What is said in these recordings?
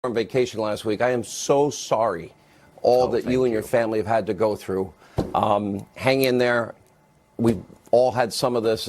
on vacation last week. I am so sorry all that you and your family have had to go through. Hang in there. We've all had some of this.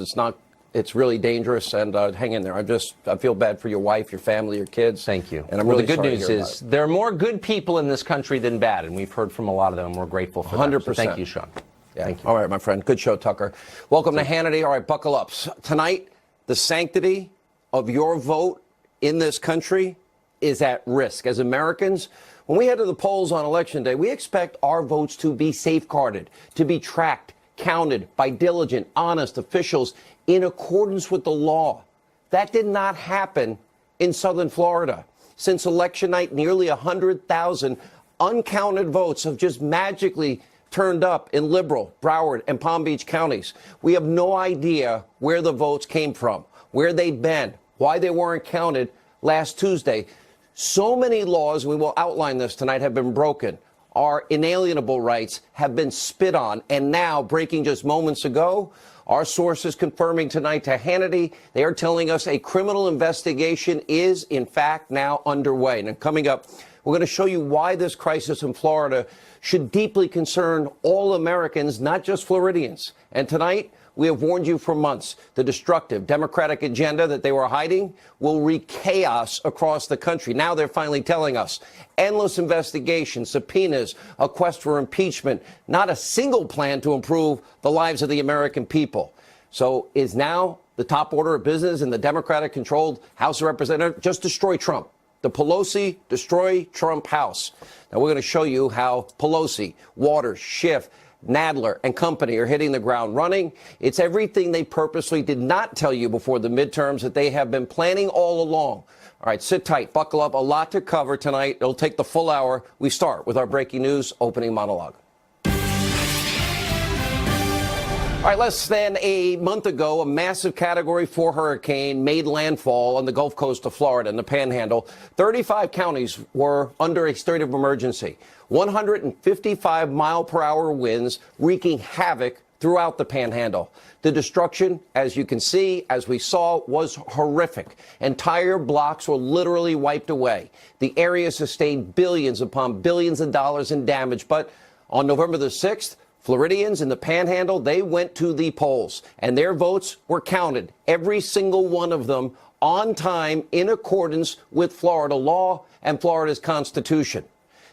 It's really dangerous, and hang in there. I feel bad for your wife, your family, your kids. Thank you. And I'm really the good sorry news is there are more good people in this country than bad, and we've heard from a lot of them. We're grateful for 100%. that. So thank you, Sean. Yeah. Thank you. All right, my friend. Good show, Tucker. Welcome to Hannity. All right, buckle up. Tonight, the sanctity of your vote in this country is at risk. As Americans, when we head to the polls on Election Day, we expect our votes to be safeguarded, to be tracked, counted by diligent, honest officials in accordance with the law. That did not happen in southern Florida. Since election night, nearly 100,000 uncounted votes have just magically turned up in Liberal, Broward, and Palm Beach counties. We have no idea where the votes came from, where they've been, why they weren't counted last Tuesday. So many laws, we will outline this tonight, have been broken. Our inalienable rights have been spit on. And now, breaking just moments ago, our sources confirming tonight to Hannity, they are telling us a criminal investigation is, in fact, now underway. And coming up, we're going to show you why this crisis in Florida should deeply concern all Americans, not just Floridians. And tonight, we have warned you for months. The destructive Democratic agenda that they were hiding will wreak chaos across the country. Now they're finally telling us. Endless investigations, subpoenas, a quest for impeachment, not a single plan to improve the lives of the American people. So is now the top order of business in the Democratic-controlled House of Representatives just destroy Trump? The Pelosi destroy Trump House. Now we're going to show you how Pelosi, Waters, Schiff, Nadler and company are hitting the ground running. It's everything they purposely did not tell you before the midterms that they have been planning all along. All right, sit tight, buckle up. A lot to cover tonight. It'll take the full hour. We start with our breaking news opening monologue. All right, less than a month ago, a massive Category 4 hurricane made landfall on the Gulf Coast of Florida in the Panhandle. 35 counties were under a state of emergency. 155-mile-per-hour winds wreaking havoc throughout the Panhandle. The destruction, as you can see, as we saw, was horrific. Entire blocks were literally wiped away. The area sustained billions upon billions of dollars in damage. But on November the 6th, Floridians in the Panhandle, they went to the polls, and their votes were counted, every single one of them, on time in accordance with Florida law and Florida's Constitution.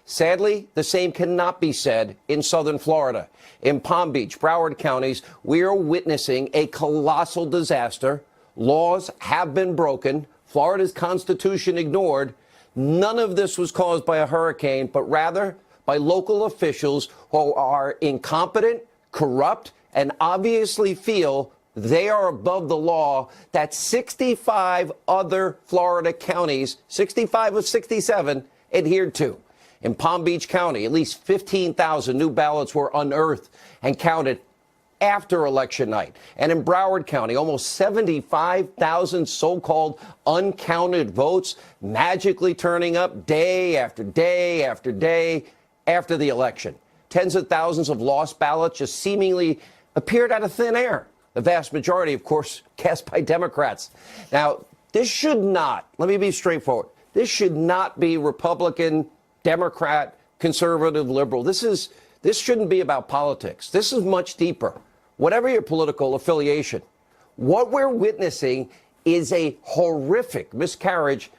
Sadly, the same cannot be said in southern Florida. In Palm Beach, Broward counties, we are witnessing a colossal disaster. Laws have been broken, Florida's Constitution ignored. None of this was caused by a hurricane, but rather by local officials who are incompetent, corrupt, and obviously feel they are above the law that 65 other Florida counties, 65 of 67, adhered to. In Palm Beach County, at least 15,000 new ballots were unearthed and counted after election night. And in Broward County, almost 75,000 so-called uncounted votes magically turning up day after day after day after the election. Tens of thousands of lost ballots just seemingly appeared out of thin air. The vast majority, of course, cast by Democrats. Now, this should not, let me be straightforward, this should not be Republican, Democrat, conservative, liberal. This shouldn't be about politics. This is much deeper. Whatever your political affiliation, what we're witnessing is a horrific miscarriage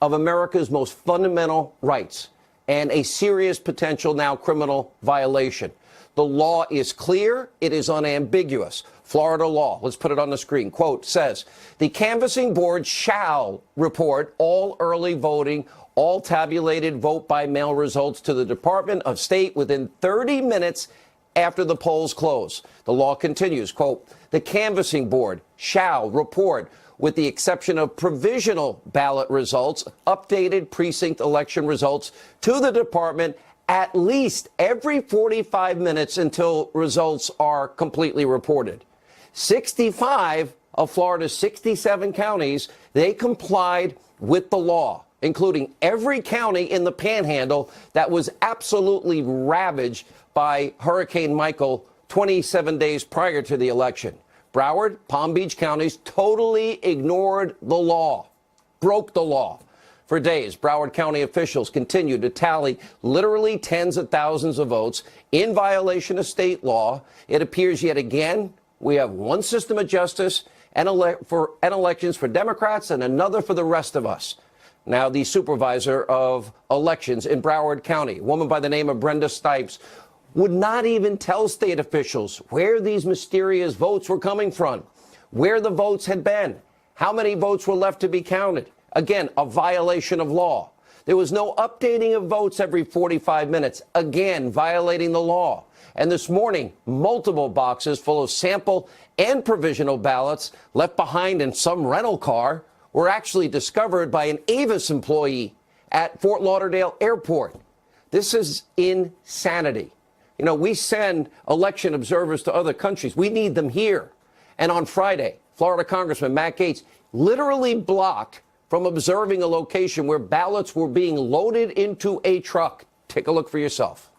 of America's most fundamental rights and a serious potential now criminal violation. The law is clear. It is unambiguous. Florida law, let's put it on the screen, quote, says, the canvassing board shall report all early voting, all tabulated vote by mail results to the Department of State within 30 minutes after the polls close. The law continues, quote, the canvassing board shall report, with the exception of provisional ballot results, updated precinct election results to the department at least every 45 minutes until results are completely reported. 65 of Florida's 67 counties, they complied with the law, including every county in the Panhandle that was absolutely ravaged by Hurricane Michael 27 days prior to the election. Broward, Palm Beach counties totally ignored the law, broke the law. For days, Broward County officials continued to tally literally tens of thousands of votes in violation of state law. It appears yet again we have one system of justice and elections for Democrats and another for the rest of us. Now, the supervisor of elections in Broward County, a woman by the name of Brenda Snipes, would not even tell state officials where these mysterious votes were coming from, where the votes had been, how many votes were left to be counted. Again, a violation of law. There was no updating of votes every 45 minutes, again, violating the law. And this morning, multiple boxes full of sample and provisional ballots left behind in some rental car were actually discovered by an Avis employee at Fort Lauderdale Airport. This is insanity. You know, we send election observers to other countries. We need them here. And on Friday, Florida Congressman Matt Gaetz literally blocked from observing a location where ballots were being loaded into a truck. Take a look for yourself.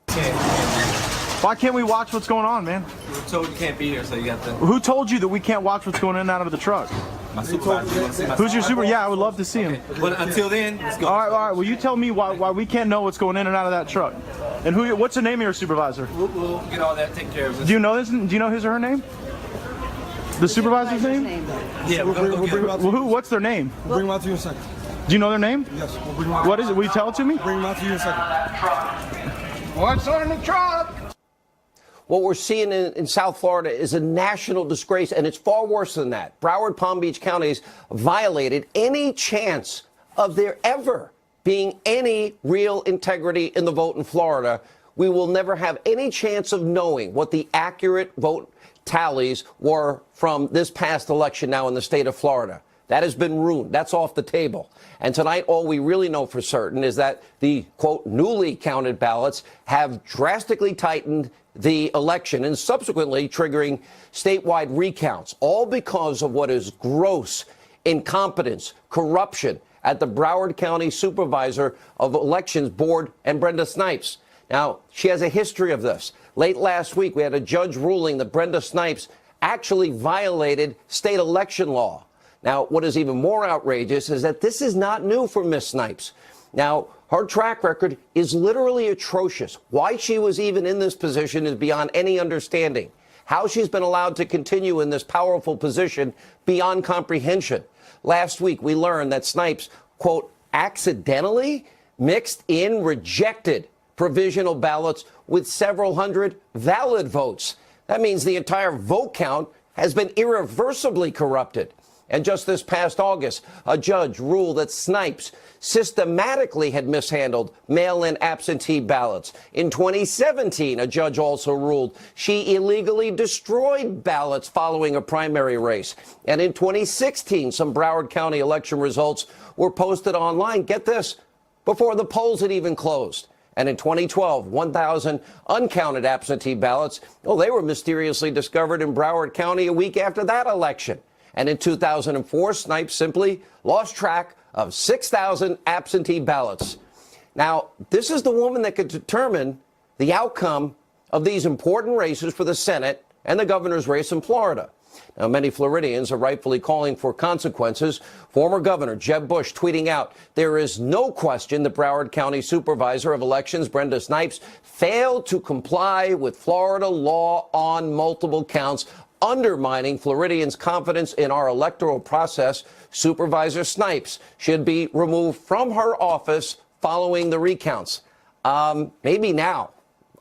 Why can't we watch what's going on, man? We were told you can't be here, so you got to. Who told you that we can't watch what's going in and out of the truck? My supervisor. You want to see my Who's your super? Yeah, I would love to see him. But until then, let's go. All right. Will you tell me why we can't know what's going in and out of that truck? And what's the name of your supervisor? We'll get all that taken care of. Do you know this? Do you know his or her name? The supervisor's name? Yeah, we'll bring them out. Well, what's their name? We'll bring them out to you in a second. Do you know their name? Yes, we'll bring them out. What is it? Will you tell it to me? Bring them out to you in a second. What's on the truck? What we're seeing in South Florida is a national disgrace, and it's far worse than that. Broward, Palm Beach counties violated any chance of there ever being any real integrity in the vote in Florida. We will never have any chance of knowing what the accurate vote tallies were from this past election now in the state of Florida. That has been ruined. That's off the table. And tonight, all we really know for certain is that the, quote, newly counted ballots have drastically tightened the election and subsequently triggering statewide recounts, all because of what is gross incompetence, corruption at the Broward County Supervisor of Elections Board and Brenda Snipes. Now, she has a history of this. Late last week, we had a judge ruling that Brenda Snipes actually violated state election law. Now, what is even more outrageous is that this is not new for Miss Snipes. Now, her track record is literally atrocious. Why she was even in this position is beyond any understanding. How she's been allowed to continue in this powerful position beyond comprehension. Last week, we learned that Snipes, quote, accidentally mixed in rejected provisional ballots with several hundred valid votes. That means the entire vote count has been irreversibly corrupted. And just this past August, a judge ruled that Snipes systematically had mishandled mail-in absentee ballots. In 2017, a judge also ruled she illegally destroyed ballots following a primary race. And in 2016, some Broward County election results were posted online, get this, before the polls had even closed. And in 2012, 1,000 uncounted absentee ballots, they were mysteriously discovered in Broward County a week after that election. And in 2004, Snipes simply lost track of 6,000 absentee ballots. Now, this is the woman that could determine the outcome of these important races for the Senate and the governor's race in Florida. Now, many Floridians are rightfully calling for consequences. Former Governor Jeb Bush tweeting out, there is no question the Broward County Supervisor of Elections, Brenda Snipes, failed to comply with Florida law on multiple counts, undermining Floridians' confidence in our electoral process. Supervisor Snipes should be removed from her office following the recounts. Maybe now.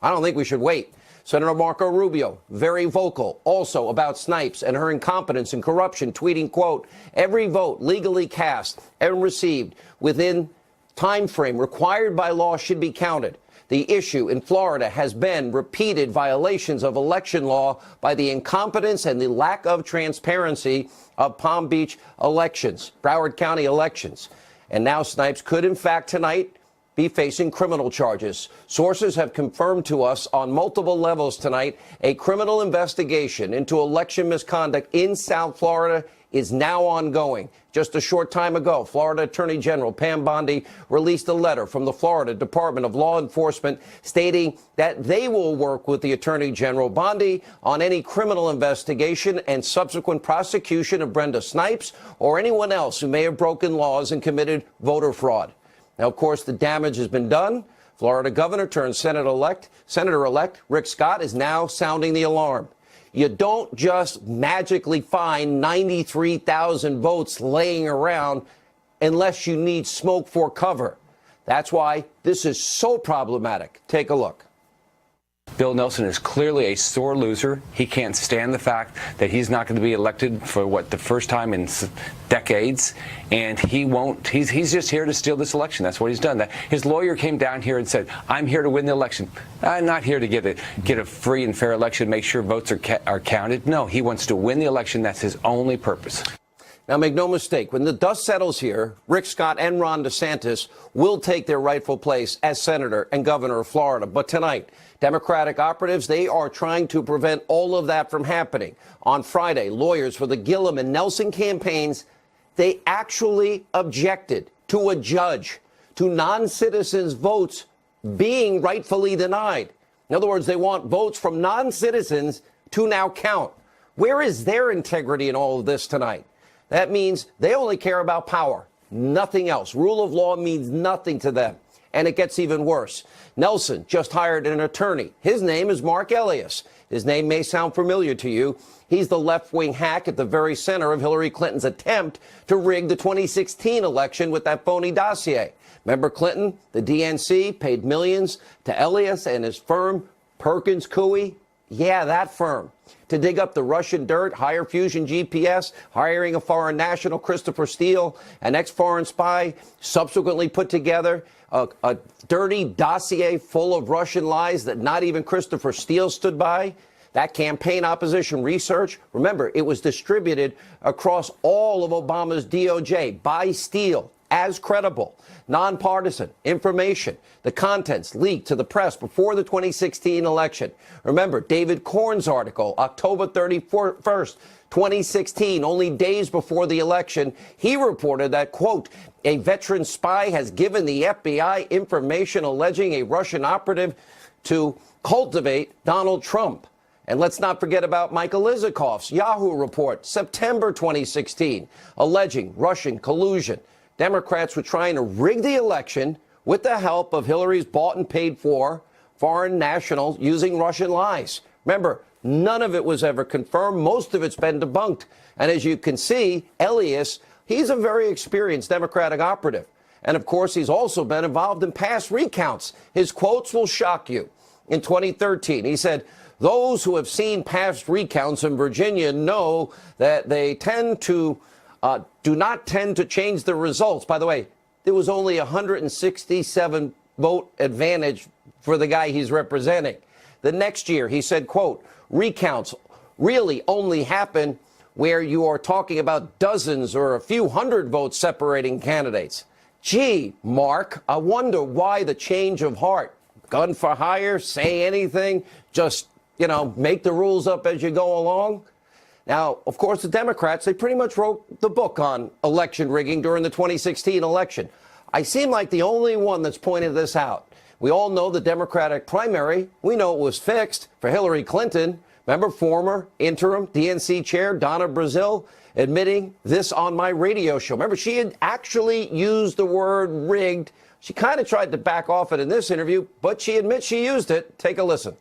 I don't think we should wait. Senator Marco Rubio, very vocal also about Snipes and her incompetence and corruption, tweeting, quote, every vote legally cast and received within time frame required by law should be counted. The issue in Florida has been repeated violations of election law by the incompetence and the lack of transparency of Palm Beach elections, Broward County elections. And now Snipes could, in fact, tonight be facing criminal charges. Sources have confirmed to us on multiple levels tonight a criminal investigation into election misconduct in South Florida is now ongoing. Just a short time ago, Florida Attorney General Pam Bondi released a letter from the Florida Department of Law Enforcement stating that they will work with the Attorney General Bondi on any criminal investigation and subsequent prosecution of Brenda Snipes or anyone else who may have broken laws and committed voter fraud. Now, of course, the damage has been done. Florida governor turned Senator-elect Rick Scott is now sounding the alarm. You don't just magically find 93,000 votes laying around unless you need smoke for cover. That's why this is so problematic. Take a look. Bill Nelson is clearly a sore loser. He can't stand the fact that he's not going to be elected for the first time in decades, and he won't. He's just here to steal this election. That's what he's done. His lawyer came down here and said, "I'm here to win the election. I'm not here to get a free and fair election, make sure votes are counted." No, he wants to win the election. That's his only purpose. Now, make no mistake, when the dust settles here, Rick Scott and Ron DeSantis will take their rightful place as senator and governor of Florida. But tonight, Democratic operatives, they are trying to prevent all of that from happening. On Friday, lawyers for the Gillum and Nelson campaigns, they actually objected to a judge to non-citizens' votes being rightfully denied. In other words, they want votes from non-citizens to now count. Where is their integrity in all of this tonight? That means they only care about power, nothing else. Rule of law means nothing to them. And it gets even worse. Nelson just hired an attorney. His name is Mark Elias. His name may sound familiar to you. He's the left-wing hack at the very center of Hillary Clinton's attempt to rig the 2016 election with that phony dossier. Remember Clinton? The DNC paid millions to Elias and his firm, Perkins Coie. Yeah, that firm. To dig up the Russian dirt, hire Fusion GPS, hiring a foreign national, Christopher Steele, an ex-foreign spy, subsequently put together a dirty dossier full of Russian lies that not even Christopher Steele stood by. That campaign opposition research, remember, it was distributed across all of Obama's DOJ by Steele as credible, nonpartisan information. The contents leaked to the press before the 2016 election. Remember, David Corn's article, October 31st, 2016, only days before the election, he reported that, quote, a veteran spy has given the FBI information alleging a Russian operative to cultivate Donald Trump. And let's not forget about Michael Isikoff's Yahoo report, September 2016, alleging Russian collusion. Democrats were trying to rig the election with the help of Hillary's bought and paid for foreign nationals using Russian lies. Remember, none of it was ever confirmed. Most of it's been debunked. And as you can see, Elias, he's a very experienced Democratic operative. And of course, he's also been involved in past recounts. His quotes will shock you. In 2013, he said, those who have seen past recounts in Virginia know that they do not tend to change the results. By the way, there was only 167 vote advantage for the guy he's representing. The next year, he said, quote, recounts really only happen where you are talking about dozens or a few hundred votes separating candidates. Gee, Mark, I wonder why the change of heart. Gun for hire, say anything, just, make the rules up as you go along. Now, of course, the Democrats, they pretty much wrote the book on election rigging during the 2016 election. I seem like the only one that's pointed this out. We all know the Democratic primary. We know it was fixed for Hillary Clinton. Remember former interim DNC chair Donna Brazile admitting this on my radio show. Remember, she had actually used the word rigged. She kind of tried to back off it in this interview, but she admits she used it. Take a listen.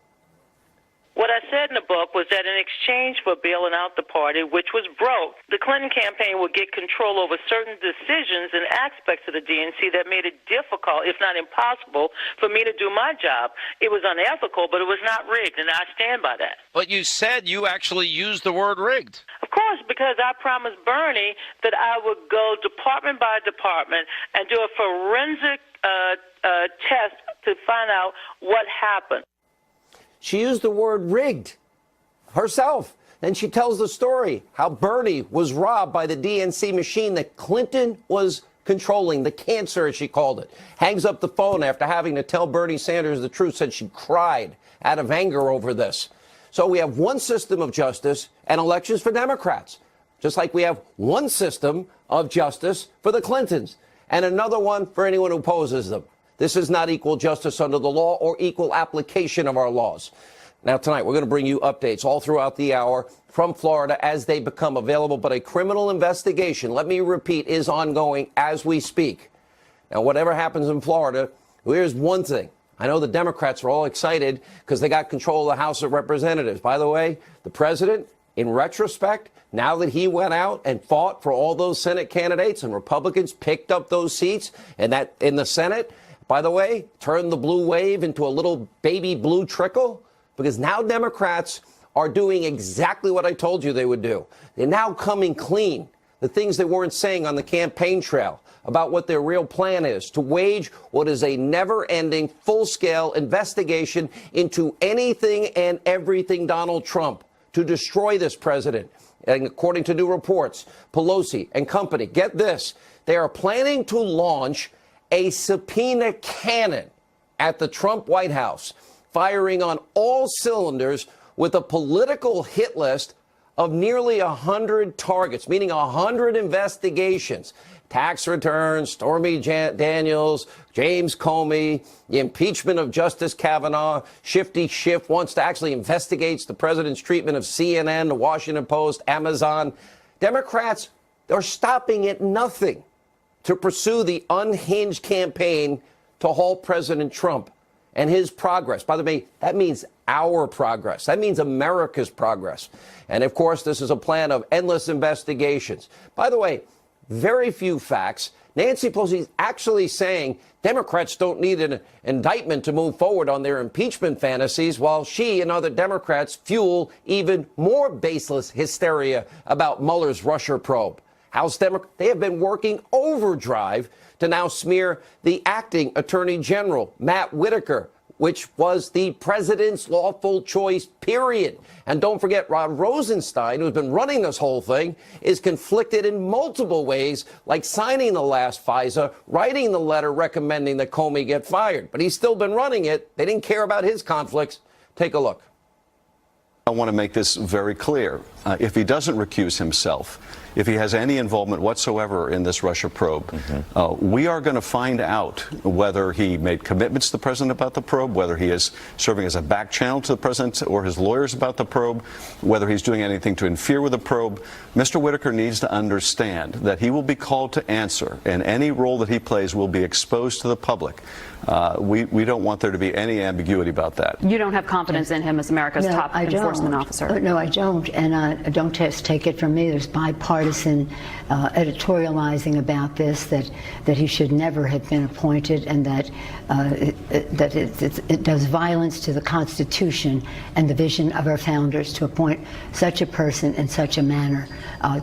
What I said in the book was that in exchange for bailing out the party, which was broke, the Clinton campaign would get control over certain decisions and aspects of the DNC that made it difficult, if not impossible, for me to do my job. It was unethical, but it was not rigged, and I stand by that. But you said you actually used the word rigged. Of course, because I promised Bernie that I would go department by department and do a forensic test to find out what happened. She used the word rigged herself. Then she tells the story how Bernie was robbed by the DNC machine that Clinton was controlling, the cancer, as she called it. Hangs up the phone after having to tell Bernie Sanders the truth, said she cried out of anger over this. So we have one system of justice and elections for Democrats. just like we have one system of justice for the Clintons and another one for anyone who opposes them. This is not equal justice under the law or equal application of our laws. Now, tonight, we're going to bring you updates all throughout the hour from Florida as they become available. But a criminal investigation, let me repeat, is ongoing as we speak. Now, whatever happens in Florida, here's one thing. I know the Democrats are all excited because they got control of the House of Representatives. By the way, the president, in retrospect, now that he went out and fought for all those Senate candidates and Republicans picked up those seats and that in the Senate, by the way, turned the blue wave into a little baby blue trickle, because now Democrats are doing exactly what I told you they would do. They're now coming clean. The things they weren't saying on the campaign trail about what their real plan is to wage what is a never-ending, full-scale investigation into anything and everything Donald Trump, to destroy this president. And according to new reports, Pelosi and company, get this, they are planning to launch a subpoena cannon at the Trump White House, firing on all cylinders with a political hit list of nearly 100 targets, meaning 100 investigations. Tax returns, Stormy Daniels, James Comey, the impeachment of Justice Kavanaugh. Shifty Schiff wants to actually investigate the president's treatment of CNN, the Washington Post, Amazon. Democrats are stopping at nothing to pursue the unhinged campaign to halt President Trump and his progress. By the way, that means our progress. That means America's progress. And of course, this is a plan of endless investigations. By the way, very few facts. Nancy Pelosi is actually saying Democrats don't need an indictment to move forward on their impeachment fantasies, while she and other Democrats fuel even more baseless hysteria about Mueller's Russia probe. House Democrats, they have been working overdrive to now smear the acting Attorney General, Matt Whitaker, which was the president's lawful choice, period. And don't forget, Rod Rosenstein, who's been running this whole thing, is conflicted in multiple ways, like signing the last FISA, writing the letter recommending that Comey get fired. But he's still been running it. They didn't care about his conflicts. Take a look. I want to make this very clear. If he doesn't recuse himself, if he has any involvement whatsoever in this Russia probe, we are going to find out whether he made commitments to the president about the probe, whether he is serving as a back channel to the president or his lawyers about the probe, whether he's doing anything to interfere with the probe. Mr. Whitaker needs to understand that he will be called to answer, and any role that he plays will be exposed to the public. We don't want there to be any ambiguity about that. You don't have confidence in him as America's top enforcement officer? No, I don't. And don't just take it from me. There's bipartisan editorializing about this, that he should never have been appointed, and that it does violence to the Constitution and the vision of our founders to appoint such a person in such a manner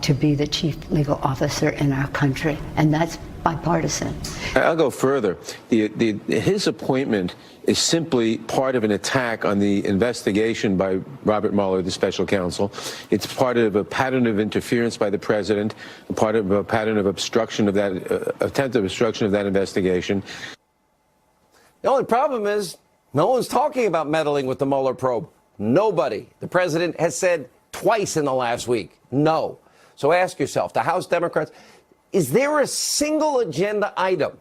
to be the chief legal officer in our country. And that's bipartisan. I'll go further. His appointment is simply part of an attack on the investigation by Robert Mueller, the special counsel. It's part of a pattern of interference by the president, part of a pattern of obstruction of that, attempted obstruction of that investigation. The only problem is no one's talking about meddling with the Mueller probe. Nobody. The president has said twice in the last week, no. So ask yourself, the House Democrats, is there a single agenda item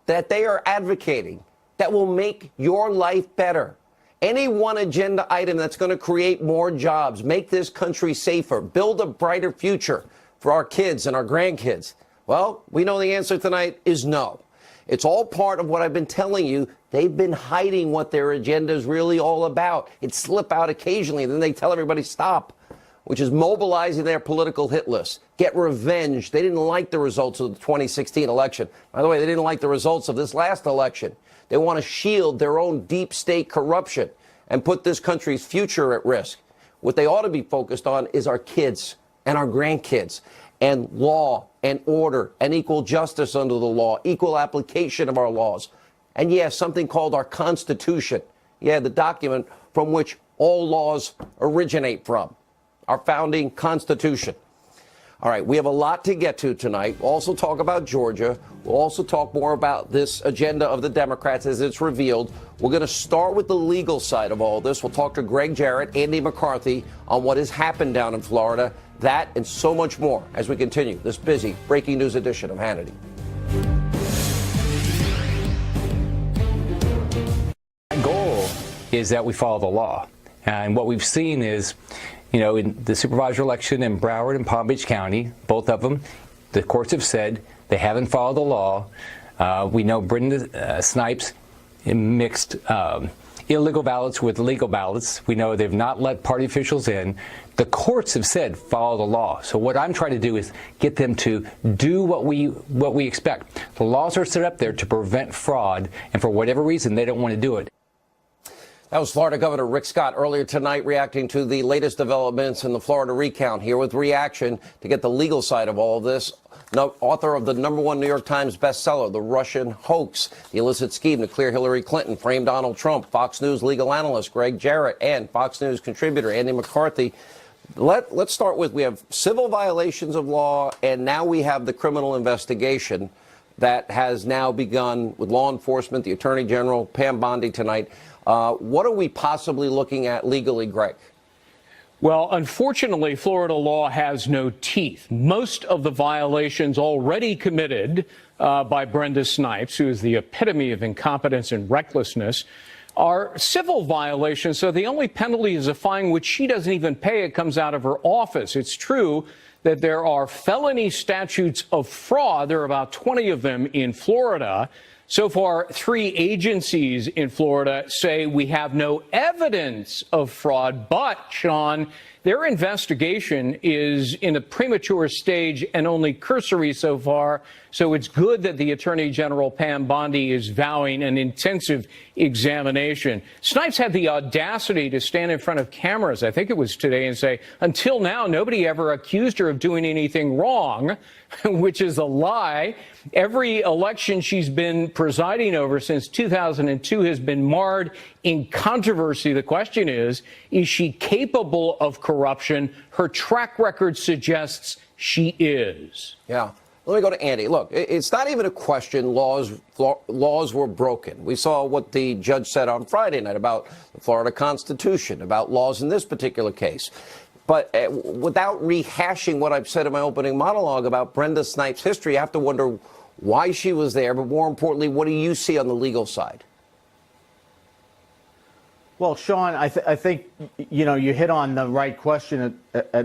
that they are advocating that will make your life better? Any one agenda item that's going to create more jobs, make this country safer, build a brighter future for our kids and our grandkids? Well, we know the answer tonight is no. It's all part of what I've been telling you. They've been hiding what their agenda is really all about. It slip out occasionally, then they tell everybody stop, which is mobilizing their political hit list. Get revenge. They didn't like the results of the 2016 election. By the way, they didn't like the results of this last election. They want to shield their own deep state corruption and put this country's future at risk. What they ought to be focused on is our kids and our grandkids, and law and order and equal justice under the law, equal application of our laws. And yes, something called our Constitution. Yeah, the document from which all laws originate from. Our founding Constitution. All right, we have a lot to get to tonight. We'll also talk about Georgia. We'll also talk more about this agenda of the Democrats as it's revealed. We're going to start with the legal side of all this. We'll talk to Greg Jarrett, Andy McCarthy on what has happened down in Florida. That and so much more as we continue this busy breaking news edition of Hannity. My goal is that we follow the law. And what we've seen is, in the supervisor election in Broward and Palm Beach County, both of them, the courts have said they haven't followed the law. We know Brenda Snipes mixed illegal ballots with legal ballots. We know they've not let party officials in. The courts have said follow the law. So what I'm trying to do is get them to do what we expect. The laws are set up there to prevent fraud, and for whatever reason, they don't want to do it. That was Florida Governor Rick Scott earlier tonight reacting to the latest developments in the Florida recount. Here with reaction to get the legal side of all of this, author of the #1 New York Times bestseller, The Russian Hoax, the illicit scheme to clear Hillary Clinton, frame Donald Trump, Fox News legal analyst Greg Jarrett, and Fox News contributor Andy McCarthy. Let's start with, we have civil violations of law, and now we have the criminal investigation that has now begun with law enforcement, the Attorney General, Pam Bondi tonight. What are we possibly looking at legally, Greg? Well, unfortunately, Florida law has no teeth. Most of the violations already committed by Brenda Snipes, who is the epitome of incompetence and recklessness, are civil violations. So the only penalty is a fine which she doesn't even pay. It comes out of her office. It's true that there are felony statutes of fraud. There are about 20 of them in Florida. So far, 3 agencies in Florida say we have no evidence of fraud. But, Sean, their investigation is in a premature stage and only cursory so far. So it's good that the Attorney General, Pam Bondi, is vowing an intensive examination. Snipes had the audacity to stand in front of cameras, I think it was today, and say, until now, nobody ever accused her of doing anything wrong, which is a lie. Every election she's been presiding over since 2002 has been marred in controversy. The question is she capable of corruption? Her track record suggests she is. Yeah. Let me go to Andy. Look, it's not even a question laws were broken. We saw what the judge said on Friday night about the Florida Constitution, about laws in this particular case. But without rehashing what I've said in my opening monologue about Brenda Snipes' history, you have to wonder why she was there. But more importantly, what do you see on the legal side? Well, Sean, I think, you hit on the right question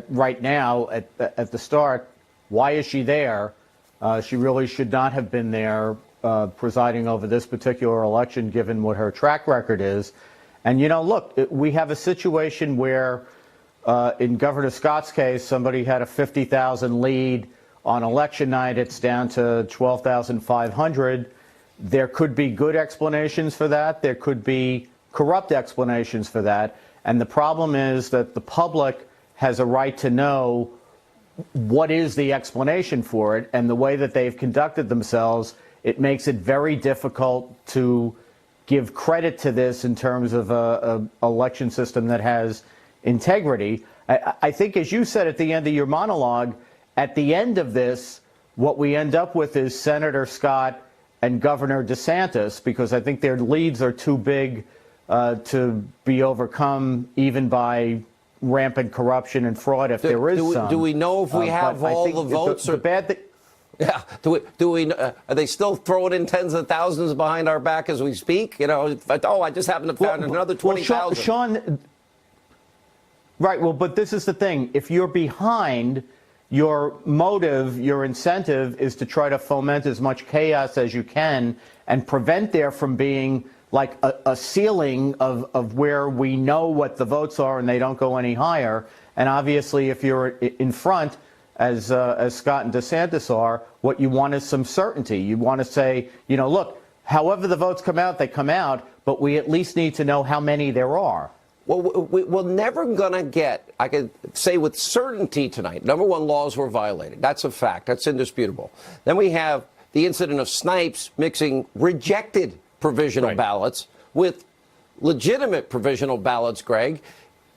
right now at the start. Why is she there? She really should not have been there presiding over this particular election, given what her track record is. And, look, we have a situation where in Governor Scott's case, somebody had a 50,000 lead. On election night, it's down to 12,500. There could be good explanations for that. There could be corrupt explanations for that. And the problem is that the public has a right to know what is the explanation for it, and the way that they've conducted themselves, it makes it very difficult to give credit to this in terms of an election system that has integrity. I think, as you said at the end of your monologue, at the end of this, what we end up with is Senator Scott and Governor DeSantis, because I think their leads are too big to be overcome even by rampant corruption and fraud, if there is some. Do we know if we have all the votes? The bad thing. Yeah. Do we? Are they still throwing in tens of thousands behind our back as we speak? I just happened to find another 20,000. Sean, right. Well, but this is the thing. If you're behind, your motive, your incentive is to try to foment as much chaos as you can and prevent there from being like a ceiling of where we know what the votes are and they don't go any higher. And obviously, if you're in front, as Scott and DeSantis are, what you want is some certainty. You want to say, look, however the votes come out, they come out, but we at least need to know how many there are. Well, we're never going to get, I could say with certainty tonight, number one, laws were violated. That's a fact. That's indisputable. Then we have the incident of Snipes mixing rejected provisional ballots with legitimate provisional ballots, Greg.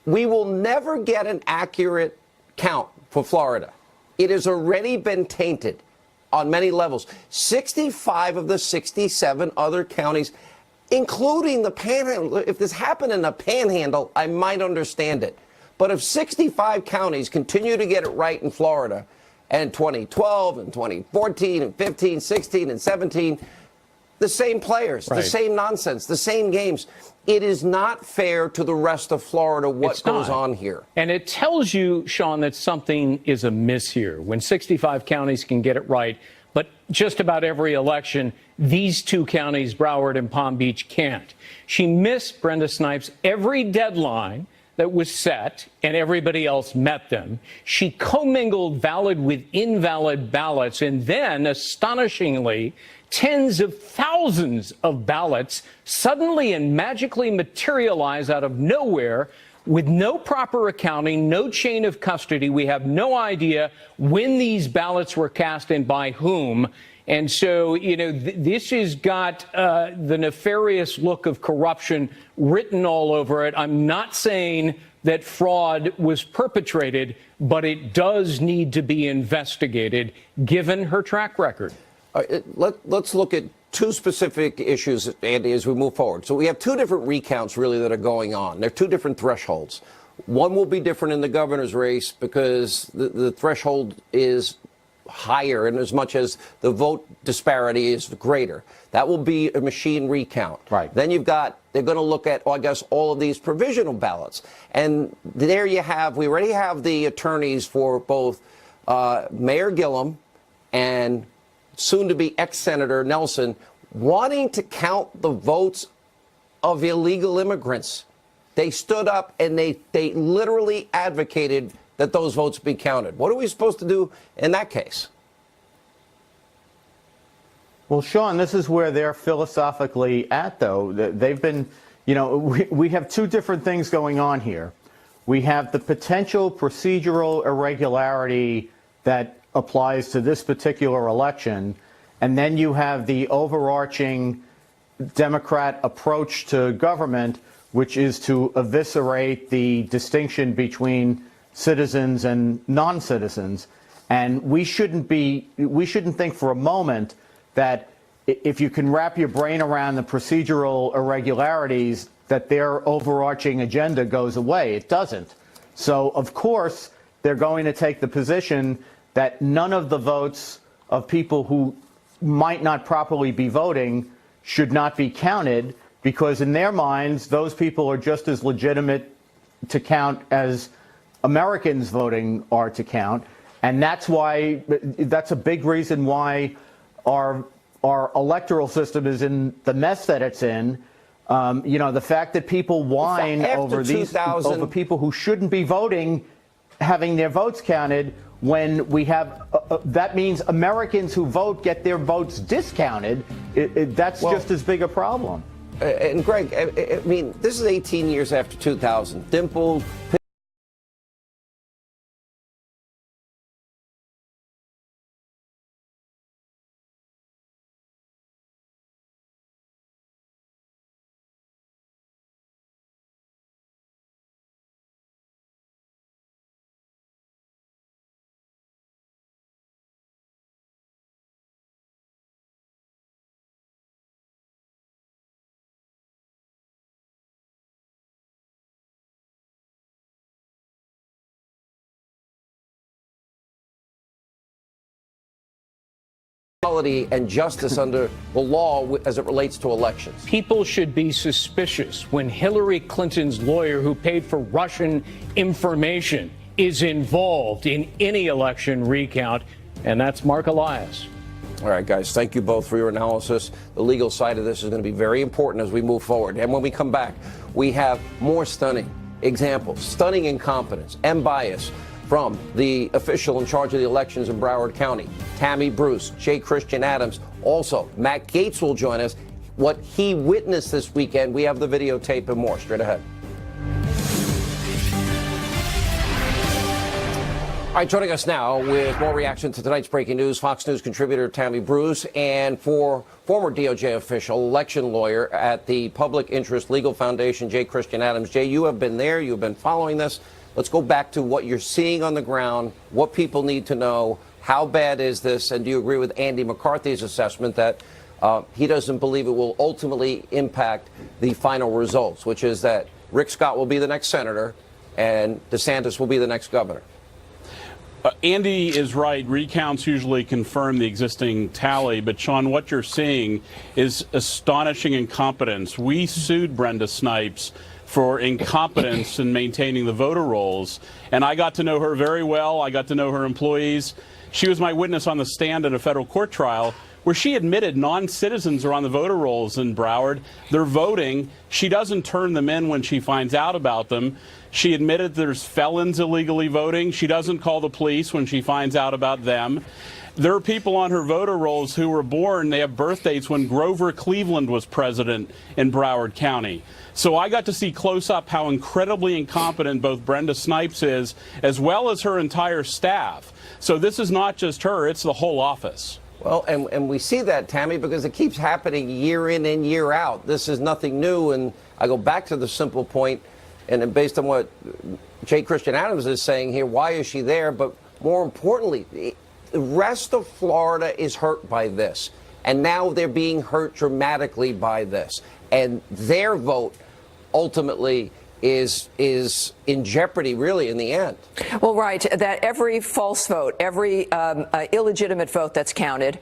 We will never get an accurate count for Florida. It has already been tainted on many levels. 65 of the 67 other counties, including the Panhandle. If this happened in the Panhandle, I might understand it. But if 65 counties continue to get it right in Florida, and 2012 and 2014 and 15, 16 and 17, the same players, the same nonsense, the same games. It is not fair to the rest of Florida what goes on here. And it tells you, Sean, that something is amiss here. When 65 counties can get it right, but just about every election, these two counties, Broward and Palm Beach, can't. She missed, Brenda Snipes, every deadline that was set, and everybody else met them. She commingled valid with invalid ballots, and then, astonishingly, tens of thousands of ballots suddenly and magically materialize out of nowhere with no proper accounting, no chain of custody. We have no idea when these ballots were cast and by whom. And so, you know, this has got the nefarious look of corruption written all over it. I'm not saying that fraud was perpetrated, but it does need to be investigated, given her track record. Let's look at two specific issues, Andy, as we move forward. So we have two different recounts, really, that are going on. They're two different thresholds. One will be different in the governor's race because the threshold is higher in as much as the vote disparity is greater. That will be a machine recount. Right. Then you've got, they're going to look at, I guess, all of these provisional ballots. And there you have, we already have the attorneys for both Mayor Gillum and soon-to-be ex-Senator Nelson wanting to count the votes of illegal immigrants. They stood up and they literally advocated that those votes be counted. What are we supposed to do in that case? Well, Sean, this is where they're philosophically at, though. They've been, you know, we have two different things going on here. We have the potential procedural irregularity that applies to this particular election, and then you have the overarching Democrat approach to government, which is to eviscerate the distinction between citizens and non-citizens. And we shouldn't think for a moment that if you can wrap your brain around the procedural irregularities, that their overarching agenda goes away. It doesn't. So, of course, they're going to take the position that none of the votes of people who might not properly be voting should not be counted, because in their minds, those people are just as legitimate to count as Americans voting are to count. And that's a big reason why our electoral system is in the mess that it's in. You know, the fact that people whine over people who shouldn't be voting having their votes counted, when we have that means Americans who vote get their votes discounted. That's just as big a problem. And Greg, I mean, this is 18 years after 2000. Dimple. And justice under the law as it relates to elections. People should be suspicious when Hillary Clinton's lawyer, who paid for Russian information, is involved in any election recount, and that's Mark Elias. All right, guys, thank you both for your analysis. The legal side of this is going to be very important as we move forward. And when we come back, we have more stunning examples, stunning incompetence and bias from the official in charge of the elections in Broward County, Tammy Bruce, J. Christian Adams. Also, Matt Gaetz will join us. What he witnessed this weekend. We have the videotape and more. Straight ahead. All right, joining us now with more reaction to tonight's breaking news, Fox News contributor Tammy Bruce and former DOJ official, election lawyer at the Public Interest Legal Foundation, J. Christian Adams. Jay, you have been there. You've been following this. Let's go back to what you're seeing on the ground, what people need to know. How bad is this? And do you agree with Andy McCarthy's assessment that he doesn't believe it will ultimately impact the final results, which is that Rick Scott will be the next senator, and DeSantis will be the next governor. Andy is right. Recounts usually confirm the existing tally. But, Sean, what you're seeing is astonishing incompetence. We sued Brenda Snipes for incompetence in maintaining the voter rolls. And I got to know her very well. I got to know her employees. She was my witness on the stand at a federal court trial where she admitted non-citizens are on the voter rolls in Broward. They're voting. She doesn't turn them in when she finds out about them. She admitted there's felons illegally voting. She doesn't call the police when she finds out about them. There are people on her voter rolls who were born, they have birth dates when Grover Cleveland was president in Broward County. So I got to see close up how incredibly incompetent both Brenda Snipes is, as well as her entire staff. So this is not just her, it's the whole office. Well, and we see that, Tammy, because it keeps happening year in and year out. This is nothing new, and I go back to the simple point, and then based on what J. Christian Adams is saying here, why is she there? But more importantly, the rest of Florida is hurt by this, and now they're being hurt dramatically by this, and their vote ultimately is in jeopardy, really, in the end. Well, right, that every false vote, every illegitimate vote that's counted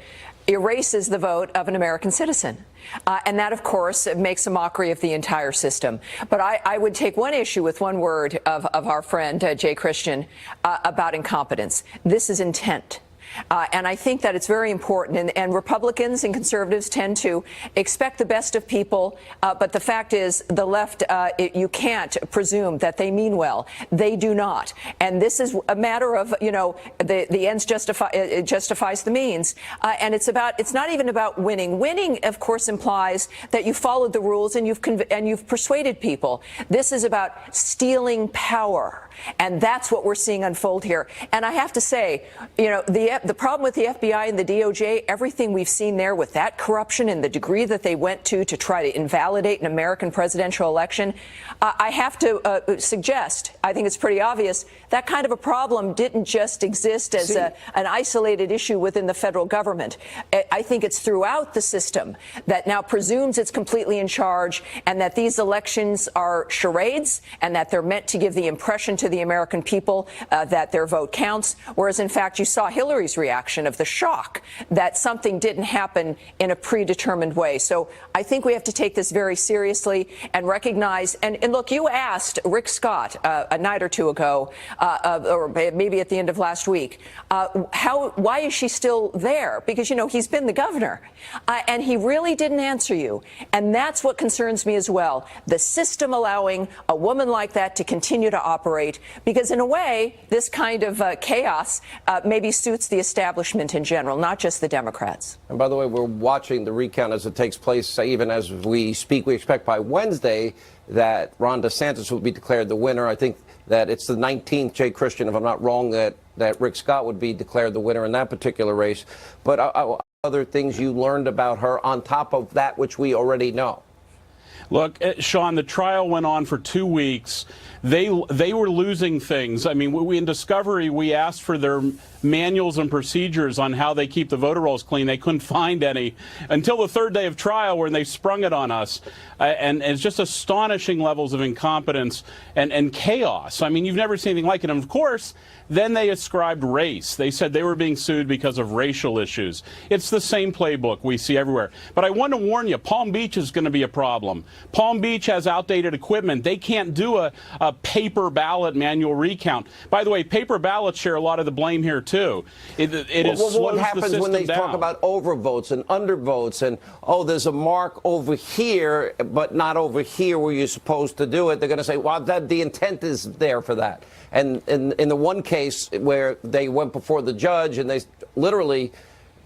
erases the vote of an American citizen. And that, of course, makes a mockery of the entire system. But I would take one issue with one word of our friend, Jay Christian, about incompetence. This is intent. And I think that it's very important. And Republicans and conservatives tend to expect the best of people. But the fact is, the left, you can't presume that they mean well. They do not. And this is a matter of, you know, the ends justifies the means. And it's not even about winning. Winning, of course, implies that you followed the rules and you've persuaded people. This is about stealing power. And that's what we're seeing unfold here. And I have to say, you know, the problem with the FBI and the DOJ, everything we've seen there with that corruption and the degree that they went to try to invalidate an American presidential election, I have to suggest, I think it's pretty obvious, that kind of a problem didn't just exist as an isolated issue within the federal government. I think it's throughout the system that now presumes it's completely in charge and that these elections are charades and that they're meant to give the impression to the American people that their vote counts, whereas in fact you saw Hillary's reaction of the shock that something didn't happen in a predetermined way. So I think we have to take this very seriously and recognize, and look, you asked Rick Scott a night or two ago, or maybe at the end of last week, why is she still there? Because, you know, he's been the governor, and he really didn't answer you. And that's what concerns me as well. The system allowing a woman like that to continue to operate, because in a way, this kind of chaos maybe suits the establishment in general, not just the Democrats. And by the way, we're watching the recount as it takes place. Even as we speak, we expect by Wednesday that Ron DeSantis will be declared the winner. I think that it's the 19th, Jay Christian, if I'm not wrong, that Rick Scott would be declared the winner in that particular race. But other things you learned about her on top of that which we already know? Look, Sean, the trial went on for 2 weeks. They were losing things. I mean, in Discovery, we asked for their manuals and procedures on how they keep the voter rolls clean. They couldn't find any until the third day of trial when they sprung it on us. And it's just astonishing levels of incompetence and chaos. I mean, you've never seen anything like it. And of course, then they ascribed race. They said they were being sued because of racial issues. It's the same playbook we see everywhere. But I want to warn you, Palm Beach is going to be a problem. Palm Beach has outdated equipment. They can't do a paper ballot manual recount. By the way, paper ballots share a lot of the blame here, too. What happens when they talk about overvotes and undervotes and, oh, there's a mark over here, but not over here where you're supposed to do it? They're going to say, well, the intent is there for that. And in the one case where they went before the judge and they literally,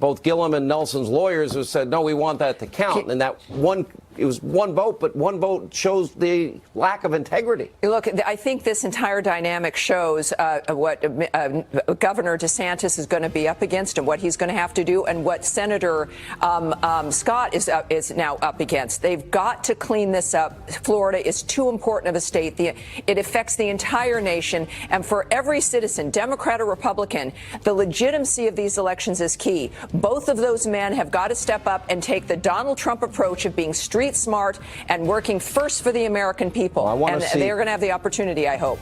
both Gillum and Nelson's lawyers have said, no, we want that to count. And that one, it was one vote, but one vote shows the lack of integrity. Look, I think this entire dynamic shows what Governor DeSantis is going to be up against and what he's going to have to do and what Senator Scott is now up against. They've got to clean this up. Florida is too important of a state. It affects the entire nation. And for every citizen, Democrat or Republican, the legitimacy of these elections is key. Both of those men have got to step up and take the Donald Trump approach of being street smart and working first for the American people. Well, and they're going to have the opportunity, I hope.